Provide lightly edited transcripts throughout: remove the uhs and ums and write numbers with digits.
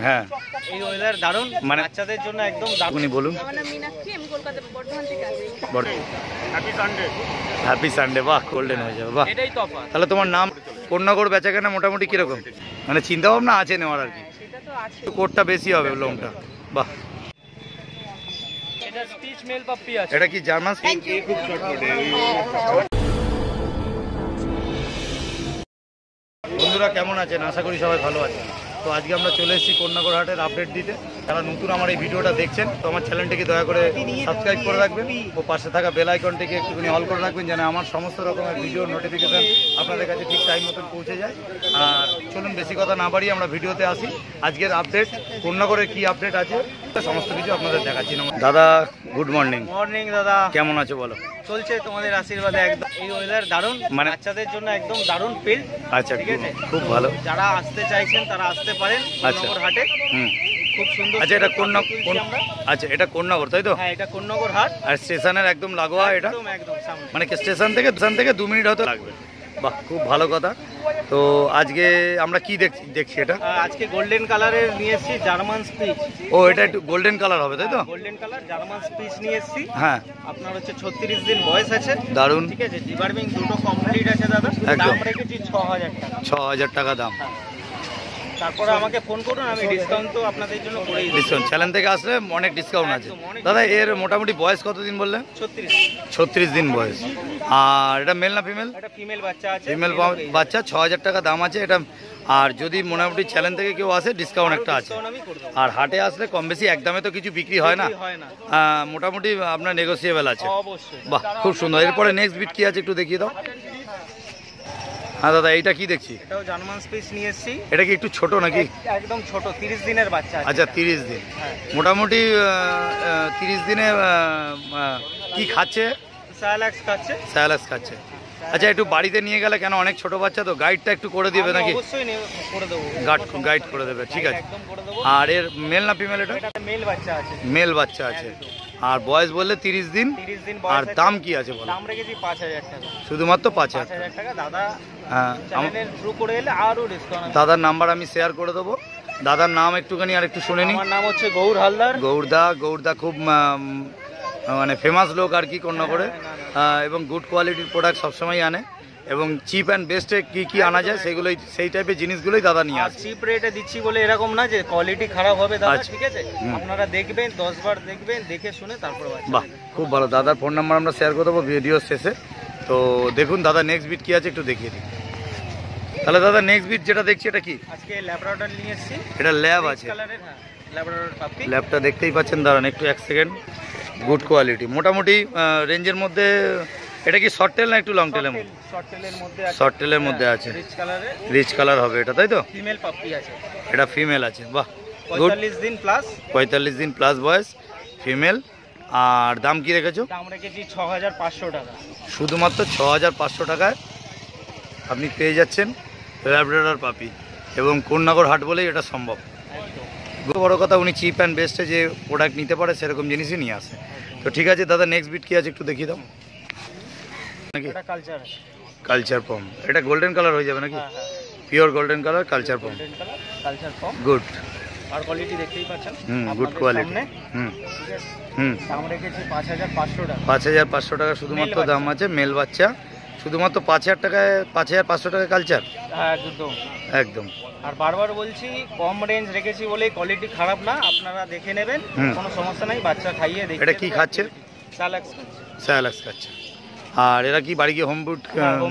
হ্যাঁ, এই ওয়েদার দারুণ, মানে বাচ্চাদের জন্য একদম দারুণ। আপনি বলুন। আমার নাম মীনাক্ষী, আমি কলকাতা বর্ধমান থেকে আসি। Happy Sunday. হ্যাপি সানডে, বাহ, গোল্ডেন হয়ে যাবে, বাহ। এটাই তফাৎ। তাহলে তোমার নাম কোন্নগর বেচাকেনা মোটামুটি কিরকম, মানে চিন্তা ভাবনা আছে নেওয়ার আর কি? সেটা তো আছে। কোটটা বেশি হবে, লোমটা, বাহ। এটা স্পিচ মেল পাপ্পি আছে। এটা কি জার্মান? বন্ধুরা কেমন আছেন? আশা করি সবাই ভালো আছেন। তো আজকে আমরা চলে এসেছি কন্যাগর হাটের আপডেট দিতে। যারা নতুন আমার এই ভিডিওটা দেখছেন, তো আমার চ্যানেলটিকে দয়া করে সাবস্ক্রাইব করে রাখবেন ও পাশে থাকা বেল আইকনটিকে একটুখানি অল করে রাখবেন, যেন আমার সমস্ত রকমের ভিডিও নোটিফিকেশন আপনাদের কাছে ঠিক টাইম মতন পৌঁছে যায়। আর চলুন বেশি কথা না বাড়িয়ে আমরা ভিডিওতে আসি। আজকের আপডেট, কন্যাগরের কি আপডেট আছে সমস্ত কিছু আপনাদের দেখাচ্ছি। দাদা গুড মর্নিং। মর্নিং দাদা, কেমন আছো বলো? চলছে তোমাদের আশীর্বাদে একদম। এই ওয়েদার দারুণ, মানে বাচ্চাদের জন্য একদম দারুণ ফিল্ড। আচ্ছা, ঠিক আছে, খুব ভালো। যারা আসতে চাইছেন তারা আসতে পারেন কন্যাগর হাটে। হুম, খুব সুন্দর। আচ্ছা, এটা আচ্ছা, এটা কন্যাগর তাই তো? হ্যাঁ, এটা কন্যাগর হাট। আর স্টেশনের একদম লাগোয়া এটা, একদম একদম সামনে। মানে স্টেশন থেকে 2 মিনিট হয়তো লাগবে। বাহ, খুব ভালো কথা। তো আজকে আমরা কি দেখছি এটা? আজকে গোল্ডেন কালারের নিয়ে এসেছি জার্মান স্পিচ। ও, এটা একটু গোল্ডেন কালার হবে তাই তো? গোল্ডেন কালার জার্মান স্পিচ নিয়ে এসেছি। হ্যাঁ, আপনার হচ্ছে 36 দিন বয়স আছে। দারুণ। ঠিক আছে, ডিবার্মিং দুটো কমপ্লিট আছে দাদা। একদম। দাম রেখেছি 6000 টাকা। 6000 টাকা দাম। তারপরে আমাকে ফোন করুন, আমি ডিসকাউন্ট তো আপনাদের জন্য করেই দিই। ডিসকাউন্ট চ্যানেল থেকে আসলে অনেক ডিসকাউন্ট আছে। দাদা এর মোটামুটি বয়স কতদিন বললেন? 36 দিন বয়স। আর এটা মেল না ফিমেল? এটা ফিমেল বাচ্চা আছে। ফিমেল বাচ্চা, 6000 টাকা দাম আছে এটা। আর যদি মোটামুটি চ্যানেল থেকে কেউ আসে ডিসকাউন্ট একটা আছে। আর হাটে আসলে কম বেশি একদমে তো কিছু বিক্রি হয় না, মোটামুটি আপনার নেগোসিয়েবল আছে। অবশ্যই। বাহ, খুব সুন্দর। এরপরে নেক্সট বিট কি আছে একটু দেখিয়ে দাও। হ্যাঁ দাদা, এইটা কি দেখছি? এটাও জার্মান স্পিচ নিয়ে এসেছি। এটা কি একটু ছোট নাকি? একদম ছোট, 30 দিনের বাচ্চা আছে। আচ্ছা, 30 দিন। মোটামুটি 30 দিনে কি খাচ্ছে? স্যালাক্স খাচ্ছে। স্যালাক্স খাচ্ছে। আচ্ছা, একটু বাড়িতে নিয়ে গেলে, কেন অনেক ছোট বাচ্চা তো, গাইডটা একটু করে দিবে নাকি? অবশ্যই করে দেবো, গাইড করে দেবে, ঠিক আছে। একদম করে দেবো। আর এর মেল না ফিমেল? এটা মেল বাচ্চা আছে। মেল বাচ্চা আছে। আর বয়স বললে 30 দিন। 30 দিন আর দাম কি আছে বলো? দাম রেখেছি 5000 টাকা। শুধুমাত্র 5000 টাকা দাদা। হ্যাঁ, চ্যানেলের থ্রু করে এলে আরো ডিসকাউন্ট। দাদার নাম্বার আমি শেয়ার করে দেবো। দাদার নাম একটুখানি আর একটু শুনে নি। আমার নাম হচ্ছে গৌর হালদার। গৌরদা খুব মানে ফেমাস লোক আর কি কন্যাগরে, এবং গুড কোয়ালিটির প্রোডাক্ট সবসময় আনে, এবং চিপ অ্যান্ড বেস্টে কি আনা যায় সেগুলোই, সেই টাইপের জিনিসগুলোই দাদা নিয়ে আসে। চিপ রেটে দিচ্ছি বলে এরকম না যে কোয়ালিটি খারাপ হবে দাদা। আচ্ছা। ঠিক আছে, আপনারা দেখবেন, 10 বার দেখবেন, দেখে শুনে তারপর। বাহ, খুব ভালো। দাদার ফোন নাম্বার আমরা শেয়ার করে দেবো ভিডিওর শেষে। তো দেখুন দাদা নেক্সট বিট কি আছে একটু দেখিয়ে দিই। তাহলে দাদা নেক্সট বিট যেটা দেখছি এটা কি? আজকে ল্যাব্রাডর নিয়ে এসেছি। এটা ল্যাব আছে। ল্যাব্রাডর পাপি। ল্যাবটা দেখতেই পাচ্ছেন, দাঁড়ান একটু 1 সেকেন্ড। গুড কোয়ালিটি, মোটামুটি রেঞ্জের মধ্যে। এটা কি শর্ট টেল না একটু লং টেলের মধ্যে? শর্ট টেলের মধ্যে আছে। রিচ কালার হবে এটা তাই তো? ফিমেল পাপি আছে। এটা ফিমেল আছে। বাহ, 45 দিন প্লাস। 45 দিন প্লাস বয়স, ফিমেল। আর দাম কি রেখেছো? দাম রেখেছি 6500 টাকা। শুধুমাত্র 6500 টাকায় আপনি পেয়ে যাচ্ছেন ল্যাব্রাডর পাপি, এবং কন্যাগর হাট বলেই এটা সম্ভব। বড় কথা, উনি চিপ অ্যান্ড বেস্টে যে প্রোডাক্ট নিতে পারে সেরকম জিনিসই নিয়ে আসে। তো ঠিক আছে দাদা, নেক্সট বিট কি আছে একটু দেখিয়ে দাও নাকি? কালচার পম। এটা গোল্ডেন কালার হয়ে যাবে নাকি? পিওর গোল্ডেন কালার, কালচার পম। গুড। আর কোয়ালিটি দেখতেই পাচ্ছেন। Good quality. দাম রেখেছি 5500 টাকা। 5500 টাকা শুধুমাত্র দাম আছে। মেল বাচ্চা, শুধুমাত্র 5000 টাকায়, 5500 টাকায় কালচার। একদম একদম। আর বারবার বলছি, কম রেঞ্জ রেখেছি বলে কোয়ালিটি খারাপ না, আপনারা দেখে নেবেন, কোনো সমস্যা নাই। বাচ্চা খাইয়ে দেখে। এটা কি খাচ্ছে? স্যালাক্স খাচ্ছে। আর এরা কি বাড়ি গিয়ে হোম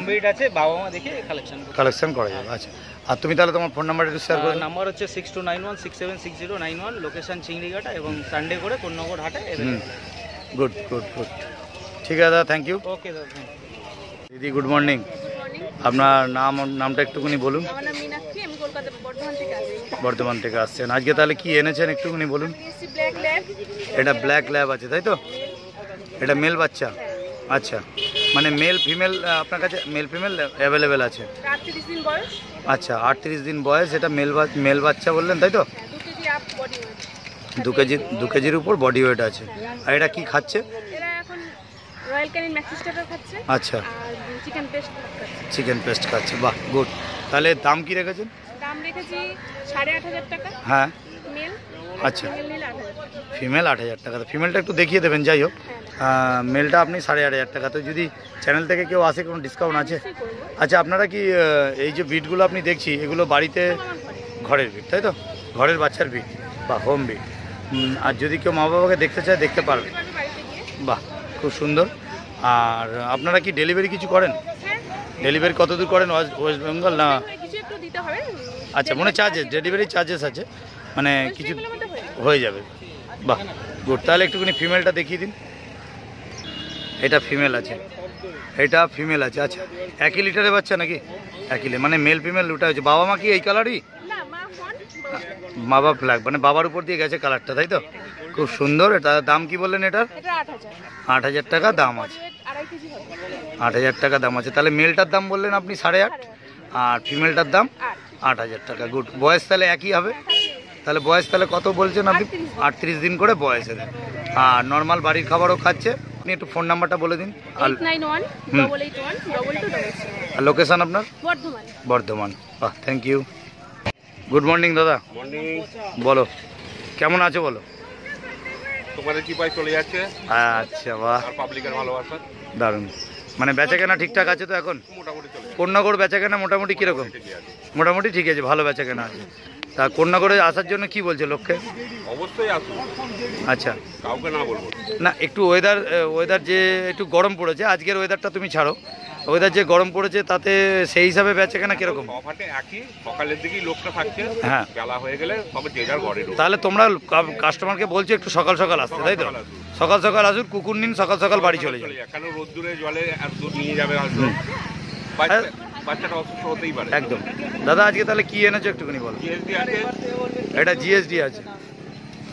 বিট আছে, বাবা মা দেখে কালেকশন করা যাবে? আচ্ছা। আর তুমি তাহলে তোমার ফোন নাম্বার একটু শেয়ার করো। নাম্বার হচ্ছে 6291676091, লোকেশন চিংড়িঘাটা, এবং সানডে করে কন্যাগর হাটে। গুড। ঠিক আছে দাদা, থ্যাংক ইউ। ওকে দাদা। দিদি গুড মর্নিং। আপনার নামটা একটুখানি বলুন। আমার নাম মীনাক্ষী, আমি কলকাতা বর্ধমান থেকে আসি। বর্ধমান থেকে আসছেন আজকে, তাহলে কি এনেছেন একটুখানি বলুন। Black lab. এটা ব্ল্যাক ল্যাব আছে তাই তো? এটা মেল বাচ্চা। আচ্ছা, মানে মেল ফিমেল আপনার কাছে মেল ফিমেল অ্যাভেলেবেল আছে? 38 দিন বয়স। আচ্ছা, 38 দিন বয়স। এটা মেল বাচ্চা বললেন তাই তো? 2 কেজি আপ বডি ওয়েট। 2 কেজির উপর বডি ওয়েট আছে। আর এটা কি খাচ্ছে? এরা এখন রয়্যাল ক্যানিন ম্যাক্সি স্টার্টার খাচ্ছে। আচ্ছা, আর চিকেন পেস্ট খাচ্ছে। চিকেন পেস্ট খাচ্ছে। বাহ, গুড। তাহলে দাম কি রেখেছেন? দাম রেখেছি 8,500 টাকা। হ্যাঁ মেল। আচ্ছা মেল নিলে 8,000 টাকা। ফিমেল 8,000 টাকা, তো ফিমেলটা একটু দেখিয়ে দেবেন। যাই হোক, মেলটা আপনি 8,500 টাকা। তো যদি চ্যানেল থেকে কেউ আসে কোনো ডিসকাউন্ট আছে? নিশ্চয়ই করবো। আচ্ছা, আপনারা কি এই যে বিটগুলো আপনি দেখছি এগুলো বাড়িতে আমার ঘরে। ঘরের বিট, তাই তো? ঘরের বাচ্চার বিট বা হোম বিট। আর যদি কেউ মা বাবাকে দেখতে চায় দেখতে পারবে। দেখতে পারবে বাড়িতে গিয়ে। বাহ, খুব সুন্দর। আর আপনারা কি ডেলিভারি কিছু করেন? হ্যাঁ। ডেলিভারি কত দূর করেন ওয়েস্ট বেঙ্গল না? কিছু একটু দিতে হবে। আচ্ছা, মনে চার্জেস, ডেলিভারি চার্জেস আছে মানে কিছু সেগুলোর মধ্যে হয়ে যাবে। হয়ে যাবে। বাহ, গুড। তাহলে একটুখানি ফিমেলটা দেখিয়ে দিন। এটা ফিমেল আছে, এটা ফিমেল আছে। আচ্ছা, 1 লিটারের বাচ্চা নাকি? 1 লিটার মানে মেল ফিমেল দুটো হচ্ছে। বাবা মা কি এই কালারই? না, মা ফোন। মা বাবা ফ্ল্যাগ মানে বাবার উপর দিয়ে গেছে কালারটা, তাই তো? খুব সুন্দর। এটা দাম কি বললেন এটার? এটা 8,000। 8,000 টাকা দাম আছে। 2.5 কেজি হবে। 8,000 টাকা দাম আছে। তাহলে মেলটার দাম বললেন আপনি 8,500, আর ফিমেলটার দাম 8। 8,000 টাকা। গুড। বয়স তাহলে একই হবে? তাহলে বয়স তাহলে কত বলছেন আপনি? 38 দিন করে বয়স এদের। আর নর্মাল বাড়ির খাবারও খাচ্ছে। আপনি একটু ফোন নাম্বারটা বলে দিন। আর 891 881 2226। লোকেশন আপনার? বর্ধমান। বর্ধমান। বাহ, থ্যাংক ইউ। গুড মর্নিং দাদা। মর্নিং। বলো, কেমন আছো বলো? তোমাদের কি পাই চলে যাচ্ছে আচ্ছা, বাহ, আর পাবলিকের ভালোবাসা দারুণ। মানে বেচাকেনা ঠিকঠাক আছে তো এখন? মোটামুটি চলে যাচ্ছে, কন্যাগড় বেচাকেনা মোটামুটি কীরকম? ঠিকই আছে। মোটামুটি ঠিক আছে, ভালো বেচাকেনা আছে। তা কন্যাগড়ে আসার জন্য কি বলছে লোককে? অবশ্যই আসুন, আচ্ছা, কাউকে না বলবো। না একটু ওয়েদার যে একটু গরম পড়েছে, আজকের ওয়েদারটা তুমি ছাড়ো, ওয়েদার যে গরম পড়েছে তাতে সেই হিসাবে বেচাকেনা কিরকম? সবহাটে একই, সকালের দিকেই লোকটা থাকছে, হ্যাঁ। বেলা হয়ে গেলে সবে যে যার ঘরে ঢোকে। তাহলে তোমরা কাস্টমারকে বলছো একটু সকাল সকাল আসতে, তাই তো? সকাল সকাল আসুন, কুকুর নিন, সকাল সকাল বাড়ি চলে যান। কেন রোদ্দুরে জলে এত দূর নিয়ে যাবে হয়তো, বাচ্চাটা অসুস্থ হতেই পারে। একদম। দাদা আজকে তাহলে কি এনেছো একটুখানি বলো। জিএসডি আছে, এটা জিএসডি আছে,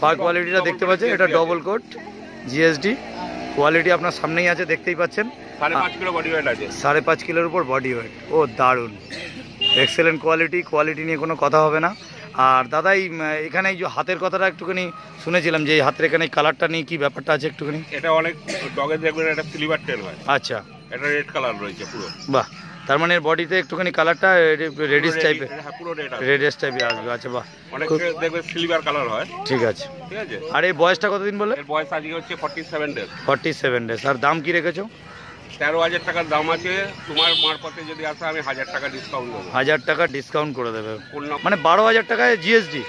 ফার কোয়ালিটিটা দেখতে পাচ্ছেন, এটা ডবল কোট জিএসডি কোয়ালিটি আপনার সামনেই আছে, দেখতেই পাচ্ছেন। 5.5 কিলো বডি ওয়েট আছে। 5.5 কিলোর উপর বডি ওয়েট। ও দারুণ, এক্সেলেন্ট কোয়ালিটি নিয়ে কোনো কথা হবে না। আর দাদা এখানে এই যে হাতের কথাটা একটুখানি শুনেছিলাম যে এই হাতের এখানে কালারটা নিয়ে কি ব্যাপারটা আছে একটুখানি? এটা অনেক ডগে দেখবেন একটা সিলভার টেল হয়, আচ্ছা, এটা রেড কালার রয়েছে পুরো। বাহ, তার মানে বডিতে একটুখানি কালারটা রেডিশ টাইপের, হ্যাঁ, পুরো রেড আছে, রেডিশ টাইপের আসবে। আচ্ছা, বাহ, অনেক দেখবে সিলভার কালার হয়। ঠিক আছে। ঠিক আছে, আর এই বয়সটা কতদিন বলে? এর বয়স আজকে হচ্ছে 47 ডেজ। 47 ডেজ। আর দাম কি রেখেছো? 13,000 টাকার দাম আছে। তোমার মারফতে যদি আসে আমি 1,000 টাকা ডিসকাউন্ট দেবো। 1,000 টাকা ডিসকাউন্ট করে দেবে, কোন নাম? মানে 12,000 টাকায় জিএসডি।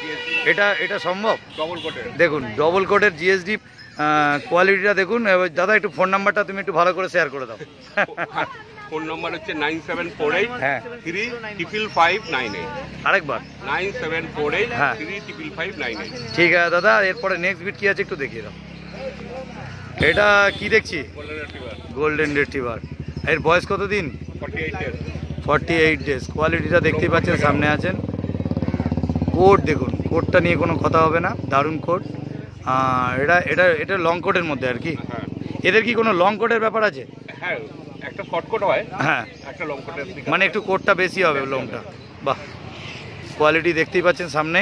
এটা সম্ভব? ডবল কোটের। দেখুন ডবল কোটের জিএসডি কোয়ালিটিটা দেখুন। এবার দাদা একটু ফোন নাম্বারটা তুমি একটু ভালো করে শেয়ার করে দাও। ফোন নাম্বার হচ্ছে 9748 হ্যাঁ, 35558। আরেকবার 9748 হ্যাঁ। 35558। ঠিক আছে দাদা। এরপরে নেক্সট বিট কি আছে একটু দেখিয়ে দাও। এটা কি দেখছি? Golden retriever. এর বয়স কত দিন? 48 ডেজ। 48 ডেজ। কোয়ালিটিটা দেখতেই পাচ্ছেন, সামনে আছেন। কোট দেখুন, কোটটা নিয়ে কোনো কথা হবে না, দারুণ কোট। এটা লং কোটের মধ্যে আর কি। হ্যাঁ এদের কি কোনো লং কোটের ব্যাপার আছে? হ্যাঁ, একটা শর্ট কোট হয়, হ্যাঁ, একটা লং কোটের। মানে একটু কোটটা বেশি হবে লংটা। বাহ, কোয়ালিটি দেখতেই পাচ্ছেন সামনে।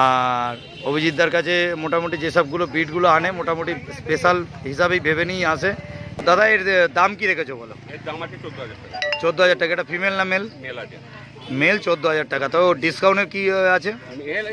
আর অভিজিৎদার কাছে মোটামুটি যেসবগুলো বিটগুলো আনে মোটামুটি স্পেশাল হিসাবেই ভেবে নিয়েই আসে। দাদা এর দাম কি রেখেছো বলো? এর দাম আছে 14,000 টাকা। 14,000 টাকা। এটা ফিমেল না মেল? মেল আছে। মেল 14,000 টাকা। তো ডিসকাউন্টের কি আছে? মেল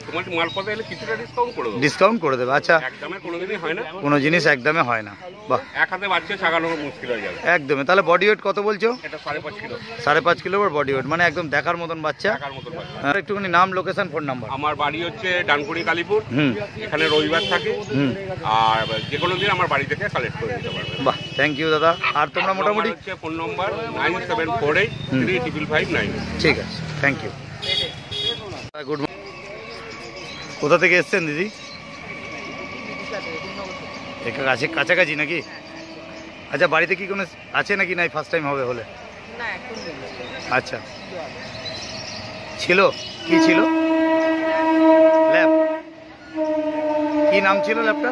তোমার মারফতে এলে কিছুটা ডিসকাউন্ট করে দেবো। ডিসকাউন্ট করে দেবে। আচ্ছা, একদমে কোনোদিনই হয় না, কোনো জিনিস একদমে হয় না। বাহ, এক হাতে বাচ্চা ছাগানো মুশকিল হয়ে যাবে। একদমই। তাহলে বডি ওয়েট কত বলছো? এটা 5.5 কিলো। 5.5 কিলো ওর বডি ওয়েট, মানে একদম দেখার মতন বাচ্চা। টাকার মতো বাচ্চা। আর একটুখানি নাম, লোকেশন, ফোন নাম্বার। আমার বাড়ি হচ্ছে ডানকুনি কালীপুর। হুম এখানে রবিবার থাকে, হুম, আর যে কোনো দিন আমার বাড়ি থেকে কালেক্ট করে দিতে পারবে। বাহ, থ্যাংক ইউ দাদা। আর তোমরা মোটামুটি হচ্ছে ফোন নম্বর 9748 35559। ঠিক আছে, থ্যাংক ইউ। Good morning. কোথা থেকে এসছেন দিদি? কাছাকাছি নাকি? আচ্ছা, বাড়িতে কি কোনো আছে নাকি? নাই, ফার্স্ট টাইম হবে হলে? আচ্ছা, ছিল কি ছিল? ল্যাব কি নাম ছিল ল্যাবটা?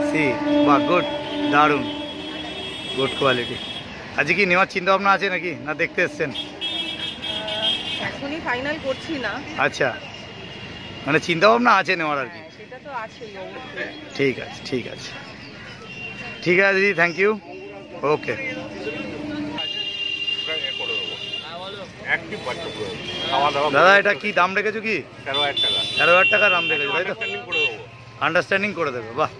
সি। বাহ, গুড, দারুণ, গুড কোয়ালিটি। আজকে কি নেওয়ার চিন্তা ভাবনা আছে নাকি, না দেখতে এসছেন? এখনই ফাইনাল করছি না। আচ্ছা, মানে চিন্তা ভাবনা আছে নেওয়ার আর কি। সেটা তো আছেই অবশ্যই। ঠিক আছে, ঠিক আছে, ঠিক আছে দিদি, থ্যাংক ইউ। ওকে। অ্যাক্টিভ বাচ্চা পুরো খাওয়া দাওয়া দাদা এটা কি দাম রেখেছো কি? 13,000 টাকা 13,000 টাকা দাম রেখেছো তাই তো? আন্ডারস্ট্যান্ডিং করে দেবো। আন্ডারস্ট্যান্ডিং করে দেবে, বাহ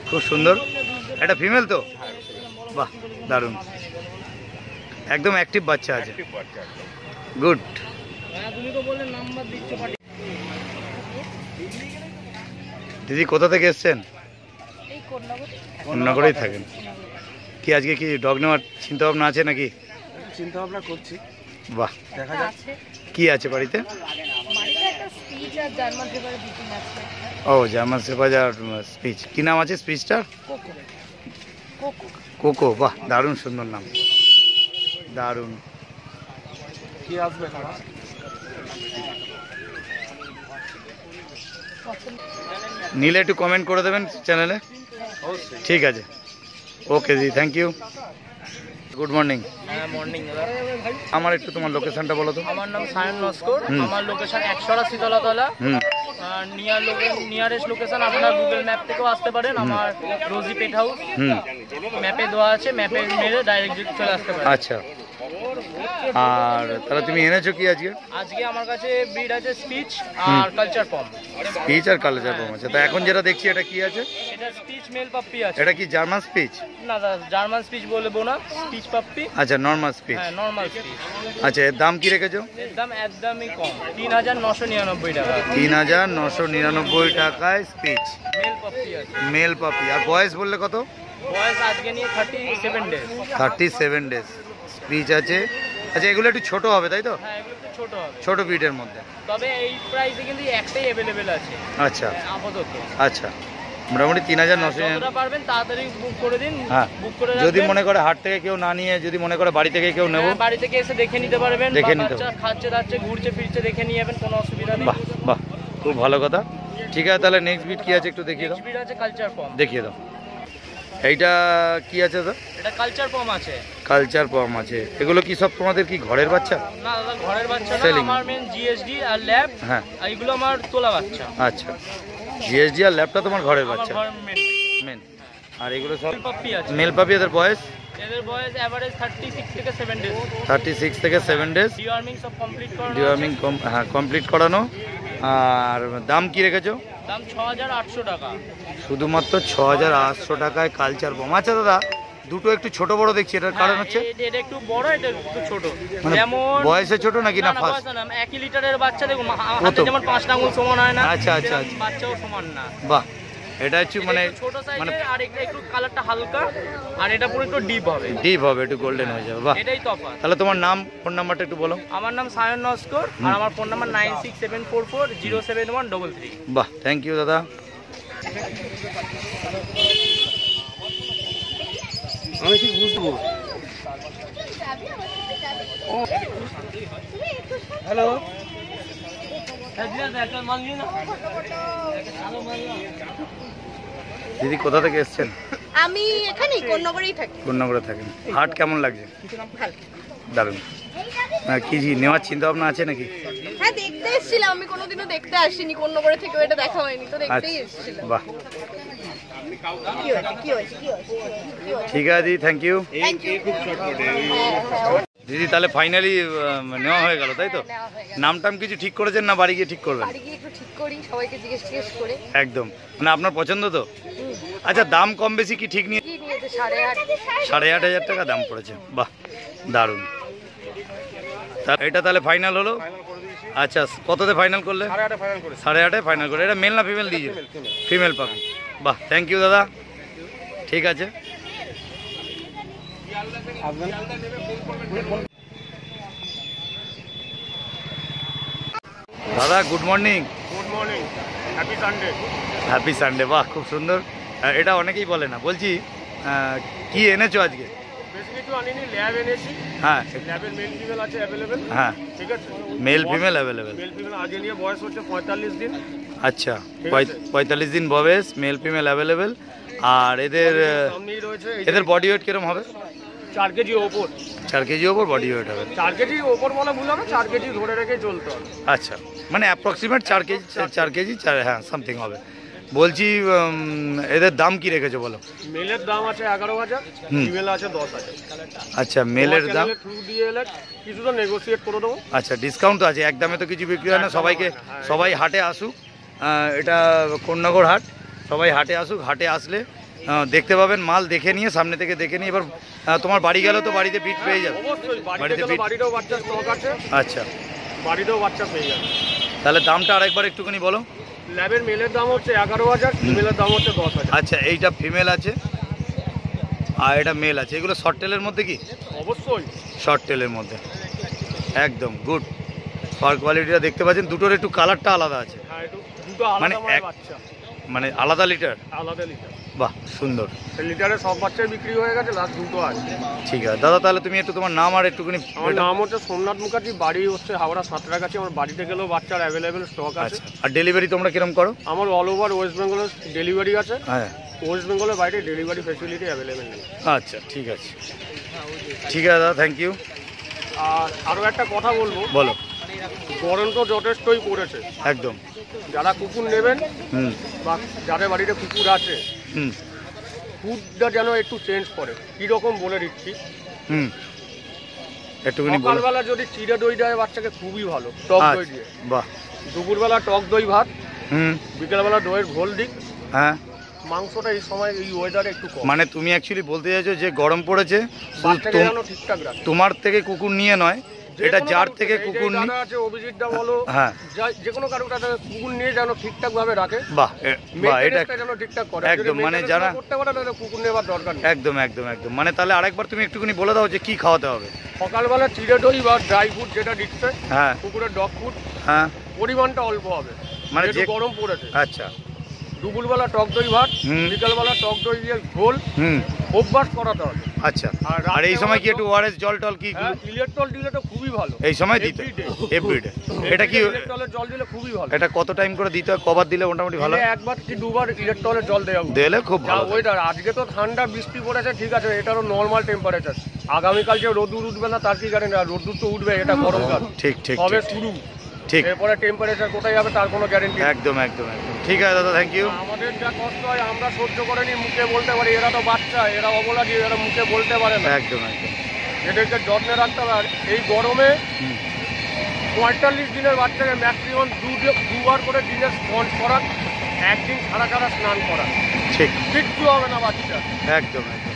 খুব সুন্দর। এটা ফিমেল তো? বাহ দারুণ, একদম অ্যাক্টিভ বাচ্চা আছে, অ্যাক্টিভ বাচ্চা একদম। গুড। দিদি কোথা থেকে এসছেন? এই কন্যাগর কন্যাগরেই থাকেন। কি আজকে কি ডগ নেওয়ার চিন্তা ভাবনা আছে নাকি? চিন্তা ভাবনা করছি, বাহ, দেখা আছে কি আছে বাড়িতে? বাড়িতে একটা স্পিচ আর জার্মান শেফার্ড বিটিং আছে। ও জার্মান শেফার্ড আর স্পিচ, কি নাম আছে স্পিচটার? কোকো কোকো কোকো, বাহ দারুণ সুন্দর নাম, দারুণ। কি আসবে খাওয়া। নিলে একটু কমেন্ট করে দেবেন চ্যানেলে। অবশ্যই। ঠিক আছে, ওকে জি, থ্যাংক ইউ। Good morning. হ্যাঁ মর্নিং দাদা। আমার একটু তোমার লোকেশনটা বলো তো। আমার নাম সায়ন নস্কর, হুম। আমার লোকেশন 100 শীতলাতলা। হুম, নিয়ারেস্ট লোকেশন আপনার গুগল ম্যাপ থেকেও আসতে পারেন। আমার রোজি পেট হাউস হুম, ম্যাপে দেওয়া আছে, ম্যাপে মেরে ডাইরেক্ট চলে আসতে পারেন। আচ্ছা। আর তাহলে তুমি এনেছো কি আজকে? আজকে আমার কাছে ব্রিড আছে স্পিচ আর কালচার পম। স্পিচ আর কালচার পম আছে। তা এখন যেটা দেখছি এটা কি আছে? এটা স্পিচ মেল পাপ্পি আছে। এটা কি জার্মান স্পিচ? না দাদা, জার্মান স্পিচ বলবো না, স্পিচ পাপ্পি। আচ্ছা, নর্মাল স্পিচ। হ্যাঁ নর্মাল স্পিচ। আচ্ছা, এর দাম কি রেখেছো? এর দাম একদমই কম, 3,999 টাকা। 3,999 টাকায় স্পিচ মেল পাপ্পি আছে। Male puppy. আর বয়স বললে কত? বয়স আজকে নিয়ে 37 ডেজ। 37 ডেজ স্পিচ আছে। আচ্ছা, এগুলো একটু ছোট হবে তাই তো? হ্যাঁ এগুলো একটু ছোট হবে, ছোট ব্রিডের মধ্যে। তবে এই প্রাইসে কিন্তু একটাই অ্যাভেলেবেল আছে আচ্ছা আপাতত। আচ্ছা, মোটামুটি 3,900। যতটা পারবেন তাড়াতাড়ি বুক করে দিন। হ্যাঁ, বুক করে যদি রাখবেন। মনে করে হাট থেকে কেউ না নিয়ে, যদি মনে করে বাড়ি থেকে কেউ নেবো, হ্যাঁ, বাড়ি থেকে এসে দেখে নিতে পারবেন। দেখে বা নিতে বাচ্চা খাচ্ছে দাচ্ছে ঘুরছে ফিরছে দেখে নিয়ে যাবেন, কোনো অসুবিধা নেই। বাহ বাহ, খুব ভালো কথা। ঠিক আছে, তাহলে নেক্সট ব্রিড কি আছে একটু দেখিয়ে দাও। স্পিড আছে কালচার পম। দেখিয়ে দাও। এইটা কি আছে তো? এটা কালচার পম আছে। কালচার পম আছে। এগুলো কি সব তোমাদের কি ঘরের বাচ্চা? না দাদা, ঘরের বাচ্চা না, Selling. আমার মেন জিএসডি আর ল্যাব। হ্যাঁ, আর এগুলো আমার তোলা বাচ্চা। আচ্ছা, জিএসডি আর ল্যাবটা তোমার ঘরের আমার বাচ্চা ঘর মেন মেন। আর এগুলো সব পাপ্পি আছে। মেল পাপি। এদের বয়স এদের বয়স এভারেজ 36 থেকে 7 ডেজ। 36 থেকে 7 ডেজ। ডিওয়ার্মিং সব কমপ্লিট করানো আছে। ডিওয়ার্মিং হ্যাঁ কমপ্লিট করানো। আর দাম কি রেখেছো? দাম 6,800 টাকা। শুধুমাত্র 6,800 টাকায় কালচার পম। আচ্ছা দাদা, দুটো একটু ছোট বড় দেখছি, এটার কারণ হচ্ছে এটা একটু বড়, এটা একটু ছোট। মানে যেমন বয়সে ছোট নাকি না না, ফার্স্ট? বয়স না, 1 লিটারের বাচ্চা দেখুন হাতে কত? যেমন 5 আঙুল সমান হয় না, আচ্ছা, আচ্ছা, সেরকম আচ্ছা। বাচ্চাও সমান না। বাহ, এটা হচ্ছে এটা মানে একটু ছোট মানে সাইজের, আর এটা একটু কালারটা হালকা, আর এটা পুরো একটু ডিপ হবে। ডিপ হবে, একটু গোল্ডেন হয়ে যাবে। বাহ, এটাই তফাৎ। তাহলে তোমার নাম ফোন নাম্বারটা একটু বলো। আমার নাম সায়ন নস্কর, আর আমার ফোন নাম্বার 9674407133। বাহ, থ্যাংক ইউ দাদা। আমি ঠিক বুঝবো। হ্যালো, দিদি কোথা থেকে এসছেন? আমি এখানেই কন্যাগরেই থাকি। কন্যাগরে থাকেন। হাট কেমন লাগছে? ভালো। দারুণ। কি নেওয়ার চিন্তা ভাবনা আছে নাকি? হ্যাঁ দেখতে এসেছিলাম, আমি কোনোদিনও দেখতে আসিনি, কন্যাগরে থেকেও এটা দেখা হয়নি, তো দেখতেই আচ্ছা, এসেছিলাম। বাহ, কি হয়েছে কি হয়েছে কি হয়েছে কি হয়েছে? ঠিক আছে দিদি, থ্যাংক ইউ। Thank you. দিদি তাহলে ফাইনালি নেওয়া হয়ে গেল তাই তো? নেওয়া হয়ে গেল। নাম টাম কিছু ঠিক করেছেন না বাড়ি গিয়ে ঠিক করবেন? বাড়ি গিয়ে একটু ঠিক করি, সবাইকে জিজ্ঞেস করে। একদম, মানে আপনার পছন্দ তো? আচ্ছা, দাম কম বেশি কি ঠিক নিয়ে? কি নিয়েছে? 8,500। 8,500 টাকা দাম পড়েছে। বাহ, দারুণ। এটা তাহলে ফাইনাল হলো? আচ্ছা, কততে ফাইনাল করলে? 8.5 ফাইনাল করেছি। 8,500 ফাইনাল করে। এটা মেল না ফিমেল দিয়েছে? ফিমেল পাবি। বাহ, থ্যাংক ইউ দাদা। ঠিক আছে। দাদা good morning. Good morning, happy Sunday. Happy Sunday. বাহ, খুব সুন্দর। এটা অনেকেই বলে না। বলছি কি এনেছো আজকে? বেশি কিছু আনিনি, ল্যাব এনেছি। হ্যাঁ ল্যাবের মেল ফিমেল আছে অ্যাভেলেবেল। হ্যাঁ, ঠিক আছে, male female available. Male female আগে নিয়ে বয়স হচ্ছে 45 দিন। আচ্ছা, ঠিক আছে। 45 দিন বয়স, মেল ফিমেল অ্যাভেলেবেল। আর এদের সামনেই রয়েছে এদের বডি ওয়েট কিরম হবে? 4 কেজি ওপর। 4 কেজি ওপর বডি ওয়েট হবে। 4 কেজি ওপর বলে ভুল হবে, 4 কেজি ধরে রেখে চলতে হবে। আচ্ছা, মানে অ্যাপ্রক্সিমেট 4 কেজি হ্যাঁ সামথিং হবে। বলছি এদের দাম কি রেখেছো বলো? মেলের দাম আছে 11,000, ফিমেল আছে 10,000। আচ্ছা, মেলের দাম থ্রু দিয়ে এলে কিছুটা নেগোসিয়েট করে দেবো। আচ্ছা, ডিসকাউন্ট তো আছে, একদমে তো কিছু বিক্রি হয় না। সবাই হাটে আসুক, এটা কোন্নগর হাট, সবাই হাটে আসুক। হাটে আসলে দেখতে পাবেন, মাল দেখে নিয়ে, সামনে থেকে দেখে নিয়ে, এবার তোমার বাড়ি গেলে তো বাড়িতে বিট পেয়ে যাবে। অবশ্যই বাড়িতেও বাচ্চা স্টক আছে। আচ্ছা, বাড়িতেও বাচ্চা পেয়ে যাবে। তাহলে দামটা আরেকবার একটুখানি বলো। ল্যাবের মেলের দাম হচ্ছে 11,000, ফিমেলের দাম হচ্ছে 10,000। আচ্ছা, এইটা ফিমেল আছে আর এটা মেল আছে। এগুলো শর্ট টেলের মধ্যে কি? অবশ্যই শর্ট টেলের মধ্যে, একদম গুড। ফার কোয়ালিটিটা দেখতে পাচ্ছেন, দুটোর একটু কালারটা আলাদা আছে। হ্যাঁ, দুটো আলাদা বাচ্চা, মানে আলাদা লিটার। আলাদা লিটার। বাহ, সুন্দর। লিটারে সব বাচ্চাই বিক্রি হয়ে গেছে, লাস্ট দুটো আছে। ঠিক আছে দাদা, তাহলে তুমি একটু তোমার নাম আর একটুখানি। আমার নাম হচ্ছে সোমনাথ মুখার্জি, বাড়ি হচ্ছে হাওড়া সাঁতরা কাছে। আমার বাড়িতে গেলেও বাচ্চার অ্যাভেলেবেল স্টক আছে। আর ডেলিভারি তোমরা কিরকম করো? আমার অল ওভার ওয়েস্ট বেঙ্গলের ডেলিভারি আছে। হ্যাঁ, ওয়েস্ট বেঙ্গলের বাইরে ডেলিভারি ফ্যাসিলিটি অ্যাভেলেবেল নেই। আচ্ছা, ঠিক আছে। ঠিক আছে দাদা, থ্যাংক ইউ। আর আরও একটা কথা বলবো, বলো। গরম তো যথেষ্টই পড়েছে। একদম। যারা কুকুর নেবেন বা যাদের বাড়িতে কুকুর আছে, ফুডটা যেন একটু চেঞ্জ করে। কীরকম বলে দিচ্ছি, একটুখানি বলো। সকালবেলা যদি চিড়ে দই দেয় বাচ্চাকে, খুবই ভালো, টক দই দিয়ে। বাহ। দুপুরবেলা টক দই ভাত, বিকেলবেলা দইয়ের ঘোল দিক। হ্যাঁ, মাংসটা এই সময় এই ওয়েদারে একটু কম। মানে তুমি অ্যাকচুয়ালি বলতে চাইছো যে গরম পড়েছে, বাচ্চাকে যেন ঠিকঠাক রাখে। তোমার থেকে কুকুর নিয়ে নয়, এটা যার থেকে কুকুর নিয়ে আছে, অভিজিৎদা বলো, হ্যাঁ, যে কোনো কারো কাছে কুকুর নিয়ে যেন ঠিকঠাক ভাবে রাখে। বাহ, এটা যেন ঠিকঠাক করে। একদম, মানে যারা করতে পারে তাহলে কুকুর নেবার দরকার নেই। একদম একদম একদম। মানে তাহলে আরেকবার তুমি একটুখানি বলে দাও যে কি খাওয়াতে হবে। সকালবেলা চিড়ে দই বা ড্রাই ফুড যেটা দিচ্ছে, হ্যাঁ, কুকুরের ডগ ফুড, হ্যাঁ, পরিমাণটা অল্প হবে, মানে যে গরম পড়েছে। আচ্ছা। দুপুরবেলা টক দই ভাত, বিকালবেলা টক দই দিয়ে ঝোল, অভ্যাস করাতে হবে। আচ্ছা, আর এই সময় কি একটু ওআরএস জল টল কি? ইলেকট্রল দিলে তো খুবই ভালো এই সময় দিতে এভরিডে। এটা কি ইলেকট্রলের জল দিলে খুবই ভালো। এটা কত টাইম করে দিতে হয়? কবার দিলে মোটামুটি ভালো? একবার কি দুবার ইলেকট্রলের জল দেওয়া দিলে খুব ভালো। ওয়েদার আজকে তো ঠান্ডা বৃষ্টি পড়েছে, ঠিক আছে, এটারও নর্মাল টেম্পারেচার। আগামীকাল যে রোদ্দুর উঠবে না তার কি জানি না, রোদ্দুর তো উঠবে, এটা গরমকাল। ঠিক ঠিক তবে শুরু, ঠিক। এরপরে টেম্পারেচার কোথায় যাবে তার কোনো গ্যারেন্টি। একদম একদম একদম। ঠিক আছে দাদা, থ্যাংক ইউ। আমাদের যা কষ্ট হয় আমরা সহ্য করে নিই, মুখে বলতে পারি। এরা তো বাচ্চা, এরা অবলা দিয়ে এরা মুখে বলতে পারে না। একদম একদম। এদেরকে যত্নে রাখতে হবে। আর এই গরমে 45 দিনের বাচ্চাকে ম্যাক্সিমাম দুবার করে দিনে স্পঞ্জ করান, একদিন ছাড়া ছাড়া স্নান করান, ঠিক, কিচ্ছু হবে না বাচ্চা। একদম একদম।